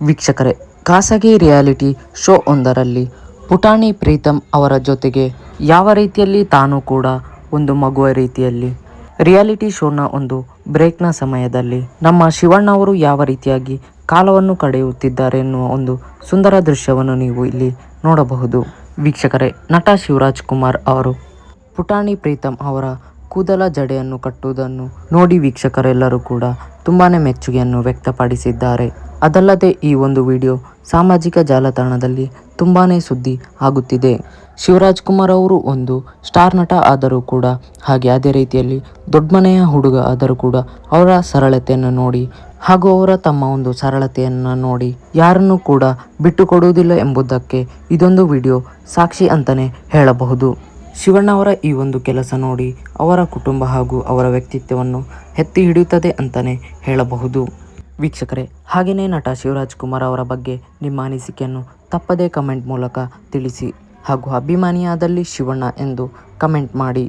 ವೀಕ್ಷಕರೇ, ಖಾಸಗಿ reality show ಒಂದರಲ್ಲಿ ಪುಟಾಣಿ ಪ್ರೀತಮ್ ಅವರ ಜೊತೆಗೆ ಯಾವ ರೀತಿಯಲ್ಲಿ ತಾನು ಕೂಡ ಒಂದು ಮಗುವ ರೀತಿಯಲ್ಲಿ ರಿಯಾಲಿಟಿ ಶೋನ ಒಂದು ಬ್ರೇಕ್ನ ಸಮಯದಲ್ಲಿ ನಮ್ಮ ಶಿವಣ್ಣ ಅವರು ಯಾವ ರೀತಿಯಾಗಿ ಕಾಲವನ್ನು ಕಳೆಯುತ್ತಿದ್ದಾರೆ ಎನ್ನುವ ಒಂದು ಸುಂದರ ದೃಶ್ಯವನ್ನು ನೀವು ಇಲ್ಲಿ ನೋಡಬಹುದು. ವೀಕ್ಷಕರೇ, ನಟ ಶಿವರಾಜ್ ಕುಮಾರ್ ಅವರು ಪುಟಾಣಿ ಪ್ರೀತಮ್ ಅವರ ಕೂದಲ ಜಡೆಯನ್ನು ಕಟ್ಟುವುದನ್ನು ನೋಡಿ ವೀಕ್ಷಕರೆಲ್ಲರೂ ಕೂಡ ತುಂಬಾನೇ ಮೆಚ್ಚುಗೆಯನ್ನು ವ್ಯಕ್ತಪಡಿಸಿದ್ದಾರೆ. ಅದಲ್ಲದೆ ಈ ಒಂದು ವಿಡಿಯೋ ಸಾಮಾಜಿಕ ಜಾಲತಾಣದಲ್ಲಿ ತುಂಬಾನೇ ಸುದ್ದಿ ಆಗುತ್ತಿದೆ. ಶಿವರಾಜ್ ಕುಮಾರ್ ಅವರು ಒಂದು ಸ್ಟಾರ್ ನಟ ಆದರೂ ಕೂಡ, ಹಾಗೆ ಅದೇ ರೀತಿಯಲ್ಲಿ ದೊಡ್ಡ ಮನೆಯ ಹುಡುಗ ಆದರೂ ಕೂಡ ಅವರ ಸರಳತೆಯನ್ನು ನೋಡಿ ಹಾಗೂ ಅವರ ತಮ್ಮ ಒಂದು ಸರಳತೆಯನ್ನು ನೋಡಿ ಯಾರನ್ನು ಕೂಡ ಬಿಟ್ಟುಕೊಡುವುದಿಲ್ಲ ಎಂಬುದಕ್ಕೆ ಇದೊಂದು ವಿಡಿಯೋ ಸಾಕ್ಷಿ ಅಂತಾನೆ ಹೇಳಬಹುದು. ಶಿವಣ್ಣ ಅವರ ಈ ಒಂದು ಕೆಲಸ ನೋಡಿ ಅವರ ಕುಟುಂಬ ಹಾಗೂ ಅವರ ವ್ಯಕ್ತಿತ್ವವನ್ನು ಎತ್ತಿ ಹಿಡಿಯುತ್ತದೆ ಅಂತಾನೆ ಹೇಳಬಹುದು. ವೀಕ್ಷಕರೇ, ಹಾಗೆಯೇ ನಟ ಶಿವರಾಜ್ ಕುಮಾರ್ ಅವರ ಬಗ್ಗೆ ನಿಮ್ಮ ಅನಿಸಿಕೆಯನ್ನು ತಪ್ಪದೇ ಕಮೆಂಟ್ ಮೂಲಕ ತಿಳಿಸಿ ಹಾಗೂ ಅಭಿಮಾನಿಯಾದಲ್ಲಿ ಶಿವಣ್ಣ ಎಂದು ಕಮೆಂಟ್ ಮಾಡಿ.